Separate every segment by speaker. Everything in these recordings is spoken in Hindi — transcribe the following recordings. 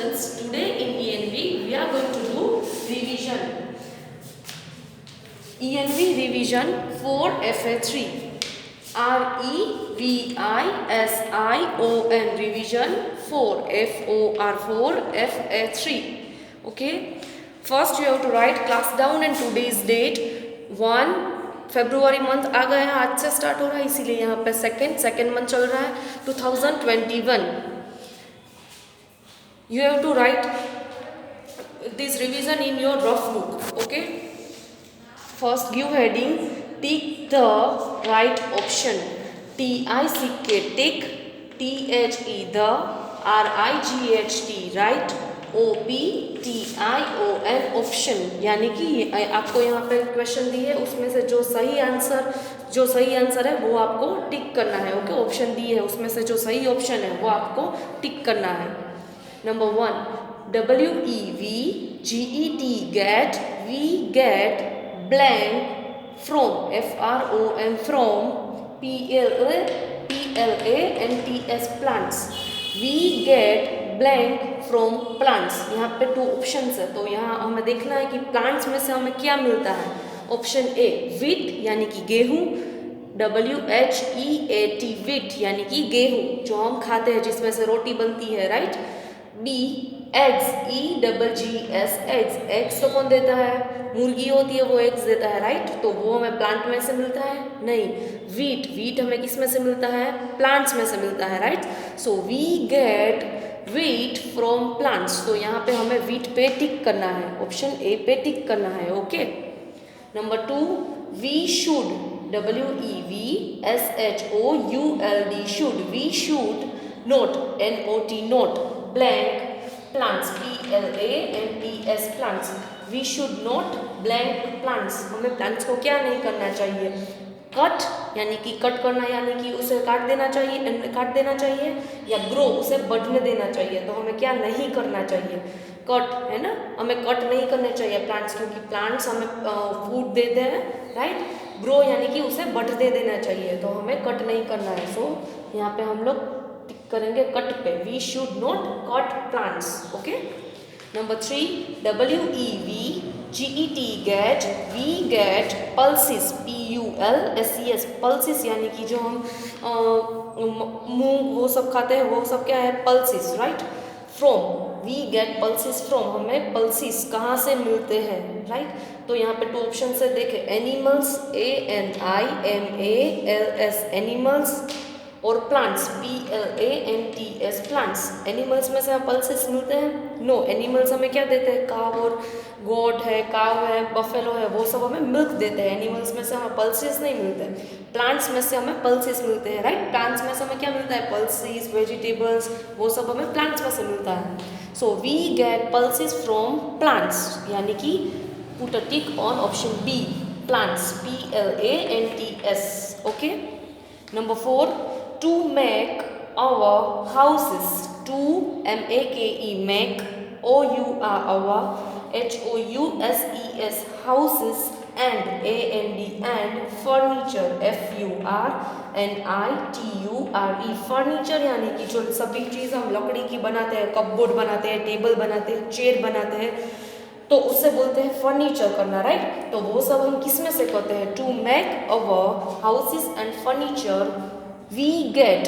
Speaker 1: students, today in ENV we are going to do revision. ENV revision for FA3. REVISION revision for FOR FA3. Okay. First you have to write class down and today's date. 1 फरवरी मंथ आ गया है, आज से स्टार्ट हो रहा है, इसीलिए यहाँ पे सेकेंड मंथ चल रहा है 2021. You have to write this revision in your rough book. Okay. First give heading, tick the right option. TICK tick, THE the, RIGHT right, OPTION option. यानी कि आपको यहाँ पे क्वेश्चन दी है, उसमें से जो सही आंसर है वो आपको टिक करना है. ओके. ऑप्शन दी है, उसमें से जो सही ऑप्शन है वो आपको टिक करना है. Number 1, WEVGET get, we get blank from, FROM from, PLA and TS plants. We get blank from plants. यहाँ पे 2 ऑप्शंस है, तो यहाँ हमें देखना है कि प्लांट्स में से हमें क्या मिलता है. ऑप्शन ए वीट यानी कि गेहूँ, WHEAT वीट यानी कि गेहूँ जो हम खाते हैं, जिसमें से रोटी बनती है, right. B eggs, EGGS eggs. Eggs तो कौन देता है? मुर्गी होती है, वो एग्स देता है, राइट. तो वो हमें प्लांट में से मिलता है? नहीं. वीट हमें किस में से मिलता है? प्लांट्स में से मिलता है, right. So we get wheat from plants. तो यहाँ पे हमें वीट पे टिक करना है, ऑप्शन ए पे टिक करना है. Okay. Number 2, we should, WEVSHOULD should, we should not, NOT not, blank plants, PLA and TS plants. We should not blank plants. हमें plants को क्या नहीं करना चाहिए? कट यानी कि कट करना, यानी कि उसे काट देना चाहिए, या ग्रो उसे बढ़ने देना चाहिए. तो हमें क्या नहीं करना चाहिए? कट, है ना. हमें कट नहीं करने चाहिए प्लांट्स, क्योंकि प्लांट्स हमें फूड देते हैं, राइट. ग्रो यानी कि उसे बढ़ने देना चाहिए, तो हमें कट नहीं करना है. सो यहाँ पे हम लोग करेंगे कट पे. We should not cut plants. Okay. Number 3, WEVGET get, we get pulses, PULSES pulses यानी कि जो हम मूंग वो सब खाते हैं, वो सब क्या है? Pulses, right. From, we get pulses from, हमें पल्सिस कहाँ से मिलते हैं, राइट. तो यहाँ पे 2 ऑप्शन से देखें, एनिमल्स, ANIMALS एनिमल्स, और प्लांट्स, PLANTS प्लांट्स. एनिमल्स में से हमें पल्सेस मिलते हैं? नो. एनिमल्स हमें क्या देते हैं? काव और गोट है, काव है, बफेलो है, वो सब हमें मिल्क देते हैं. एनिमल्स में से हमें पल्सेस नहीं मिलते हैं. प्लांट्स में से हमें पल्सेस मिलते हैं, राइट. प्लांट्स में से हमें क्या मिलता है? पल्सेस, वेजिटेबल्स, वो सब हमें प्लांट्स में से मिलता है. So we get pulses from plants, यानी कि put a tick on option B, plants, PLANTS. Okay. Number 4, to make our houses, to MAKE make, our HOUSES houses, and and furniture, FURNITURE furniture यानी कि जो सभी चीज़ हम लकड़ी की बनाते हैं, कपबोर्ड बनाते हैं, टेबल बनाते हैं, चेयर बनाते हैं, तो उससे बोलते हैं फर्नीचर करना, राइट. तो वो सब हम किस में से करते हैं? To make our houses and furniture we get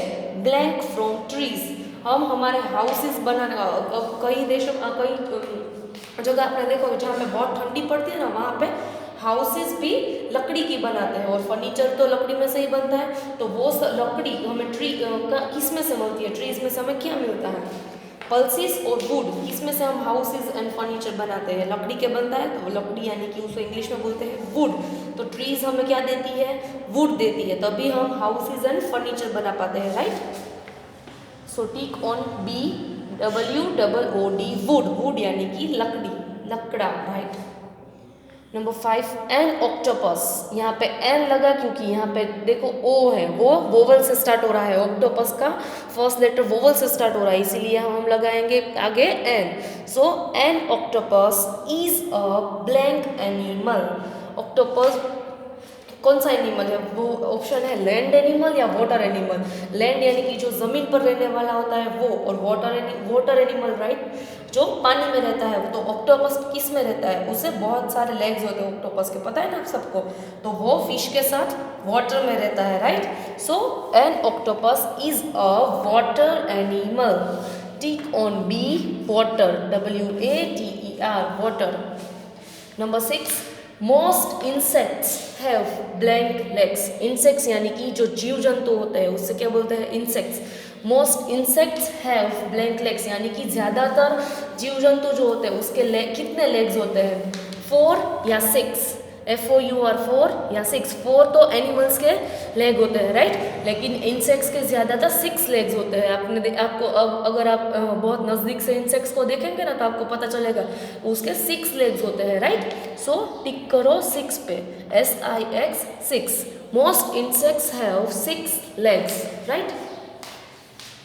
Speaker 1: blank from trees. हम हमारे हाउसेस बनाने का, कई देशों, कई जगह आपने देखो जहाँ पे बहुत ठंडी पड़ती है ना, वहाँ पे हाउसेस भी लकड़ी की बनाते हैं, और फर्नीचर तो लकड़ी में से ही बनता है. तो वो लकड़ी हमें ट्री किस में से मिलती है? ट्रीज में से हमें क्या मिलता है? पल्सिस और वुड. इसमें से हम हाउसेस एंड फर्नीचर बनाते हैं, लकड़ी के बनता है, तो लकड़ी यानी कि उसे इंग्लिश में बोलते हैं वुड. तो ट्रीज हमें क्या देती है? वुड देती है, तभी हम हाउसेस एंड फर्नीचर बना पाते हैं, right. So tick on B, WOOD wood यानी कि लकड़ी, लकड़ा, राइट. Number 5, an octopus. यहाँ पे एन लगा क्योंकि यहाँ पे देखो ओ है, वो वोवल से स्टार्ट हो रहा है. ऑक्टोपस का फर्स्ट लेटर वोवल से स्टार्ट हो रहा है, इसीलिए हम लगाएंगे आगे an. So an octopus is a blank animal. Octopus कौन सा एनिमल है? वो ऑप्शन है लैंड एनिमल या वाटर एनिमल। लैंड यानी कि जो ज़मीन पर रहने वाला होता है वो, और वाटर एनिमल राइट, जो पानी में रहता है। तो ऑक्टोपस किस में रहता है? उसे बहुत सारे लेग्स होते हैं ऑक्टोपस के, पता है ना आप सबको। तो वो फिश के साथ वाटर में रहता है right. So an octopus is a water animal. Tick on B, water, WATER, water. Number 6, most insects have blank legs. Insects यानी कि जो जीव जंतु होते हैं उससे क्या बोलते हैं? Insects. Most insects have blank legs यानी कि ज़्यादातर जीव जंतु जो होते हैं उसके कितने लेग्स होते हैं? 4 या 6, FOUR 4 या 6। 4 तो एनिमल्स के लेग होते हैं राइट, लेकिन इंसेक्ट्स के ज़्यादातर 6 लेग्स होते हैं। आपको अगर आप बहुत नज़दीक से इंसेक्ट्स को देखेंगे ना तो आपको पता चलेगा उसके 6 लेग्स होते हैं राइट। सो टिक करो 6 पे, SIX 6। Most insects have 6 legs right.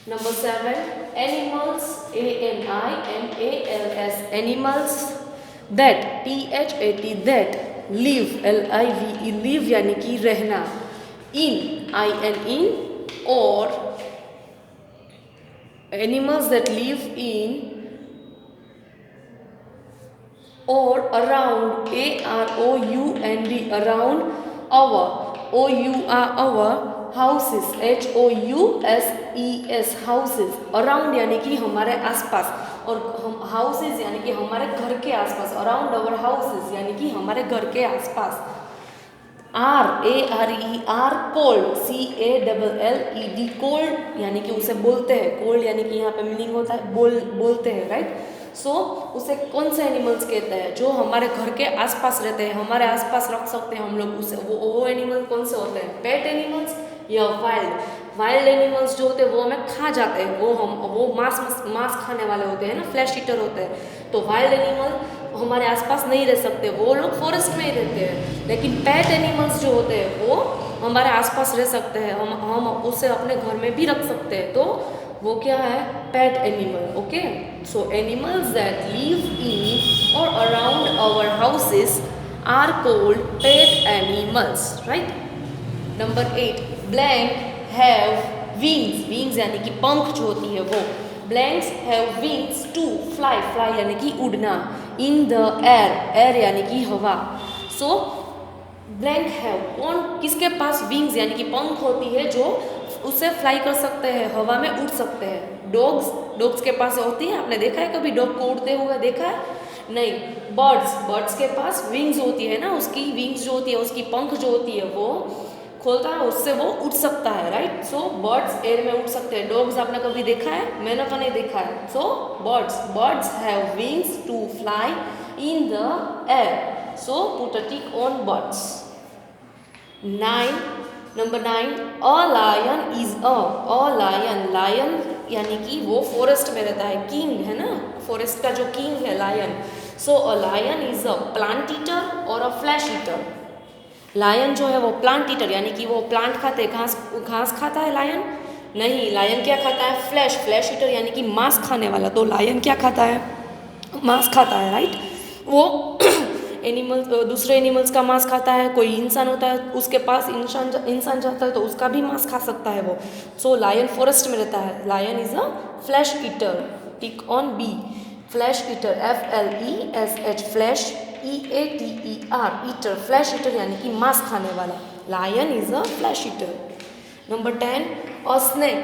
Speaker 1: Number 7, animals, ANIMALS, animals that, THAT, that, live, LIVE, live यानी कि रहना, इन, IN, और एनिमल्स दैट लिव इन और around, AROUND, around our, our houses, HOUSES, houses. Around यानी कि हमारे आसपास, और हम हाउसेस यानी कि हमारे घर के आसपास। अराउंड अवर हाउसेस यानी कि हमारे घर के आसपास। ARE, कोल्ड, CALLED, कोल्ड यानी कि उसे बोलते हैं। कोल्ड यानी कि यहाँ पे मीनिंग होता है बोलते हैं राइट। सो उसे कौन से एनिमल्स कहते हैं? जो हमारे घर के आसपास रहते हैं, हमारे आसपास रख सकते हैं हम लोग उसे। वो एनिमल कौन से होते हैं? पेट एनिमल्स या वाइल्ड एनिमल्स जो होते हैं वो हमें खा जाते हैं, वो मांस खाने वाले होते हैं ना, फ्लैश ईटर होते हैं। तो वाइल्ड एनिमल हमारे आसपास नहीं रह सकते, वो लोग फॉरेस्ट में ही रहते हैं। लेकिन पेट एनिमल्स जो होते हैं वो हमारे आसपास रह सकते हैं, हम उसे अपने घर में भी रख सकते हैं। तो वो क्या है? Pet animal. Okay, so animals that live in और around our houses are called pet animals right. Number 8, blank have wings, wings यानी कि पंख जो होती है वो। Blanks have wings to fly, fly यानी कि उड़ना, इन द एयर, एयर यानी कि हवा। सो ब्लैंक हैव, कौन किसके पास विंग्स यानी कि पंख होती है जो उससे फ्लाई कर सकते हैं, हवा में उड़ सकते हैं? डॉग्स के पास होती है। आपने देखा है कभी डॉग को उड़ते हुए देखा है? नहीं। बर्ड्स के पास विंग्स होती है ना, उसकी विंग्स जो होती है, उसकी पंख जो होती है वो खोलता है, उससे वो उड़ सकता है राइट। सो बर्ड्स एयर में उड़ सकते हैं। डॉग्स आपने कभी देखा है? मैंने तो नहीं देखा है। So birds have wings to fly in the air. So put a tick on birds. 9, number 9, a lion is a lion यानी कि वो फॉरेस्ट में रहता है, किंग है ना, फॉरेस्ट का जो किंग है lion. So a lion is a plant eater और अ फ्लैश ईटर। लायन जो है वो प्लांट ईटर यानी कि वो प्लांट खाते हैं, घास खाता है लायन? नहीं, लायन क्या खाता है? फ्लैश ईटर यानी कि मांस खाने वाला। तो लायन क्या खाता है? मांस खाता है राइट। वो दूसरे एनिमल्स का मांस खाता है। कोई इंसान होता है उसके पास इंसान जाता है तो उसका भी मांस खा सकता है वो। सो लायन फॉरेस्ट में रहता है। Lion is a flesh eater. Tick on B, flesh eater, FLESH, flesh, EATER, eater, flesh eater यानी कि मांस खाने वाला। Lion is a flesh eater. Number 10, a snake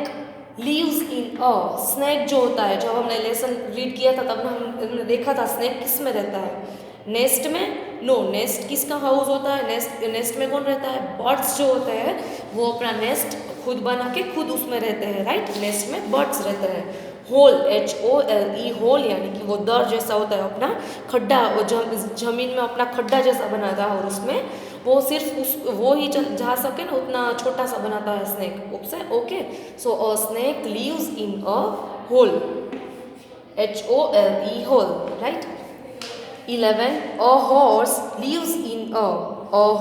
Speaker 1: lives in a, snake जो होता है, जब हमने लेसन रीड किया था तब हमने देखा था स्नेक किस में रहता है? नेस्ट में? नो, नेस्ट किसका हाउस होता है? नेस्ट में कौन रहता है? बर्ड्स जो होते हैं वो अपना नेस्ट खुद बना के खुद उसमें रहते हैं राइट। नेस्ट में बर्ड्स रहते हैं। होल, HOLE, होल यानी कि वो दर जैसा होता है, अपना खड्डा, वो जमीन में अपना खड्डा जैसा बनाता है और उसमें वो सिर्फ वो ही जा सके ना, उतना छोटा सा बनाता है स्नेक उससे। Okay, so a snake lives in a hole, HOLE, hole right. 11, a horse lives in a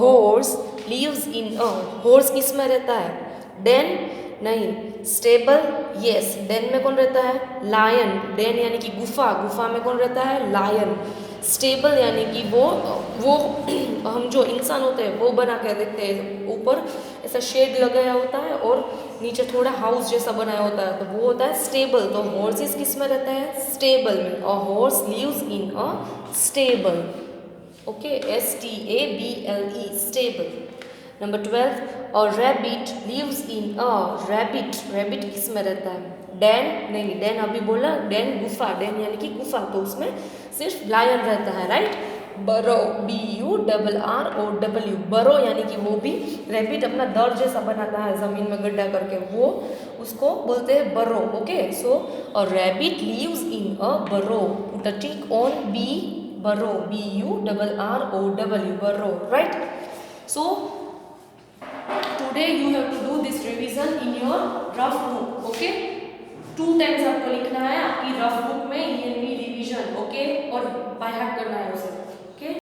Speaker 1: horse lives in a, horse किस में रहता है? डेन? नहीं। स्टेबल? यस, डेन में कौन रहता है? लायन। डेन यानी कि गुफा में कौन रहता है? लायन। स्टेबल यानी कि वो हम जो इंसान होते हैं वो बना के देखते हैं, ऊपर ऐसा शेड लगाया होता है और नीचे थोड़ा हाउस जैसा बनाया होता है, तो वो होता है स्टेबल। तो हॉर्सेस किस में रहता है? स्टेबल में। A horse lives in a stable. Okay, STABLE, stable. Number 12, a rabbit lives in a rabbit. Rabbit किस में रहता है? डेन नहीं, डेन अभी बोला, डेन गुफा, डेन यानी कि गुफा, तो उसमें सिर्फ लायन रहता है, राइट। बरो, BURROW, बरो यानी कि वो भी रैबिट अपना दर जैसा बनाता है जमीन में गड्ढा करके, वो उसको बोलते हैं burrow. Okay, so a rabbit lives in a burrow. Put a tick on B, burrow, BURROW, burrow, right. So today you have to do this revision in your rough book, okay? 2 times आपको लिखना है आपकी रफ बुक में, ये रिवीजन, ओके, और बाय हार्ट करना है उसे।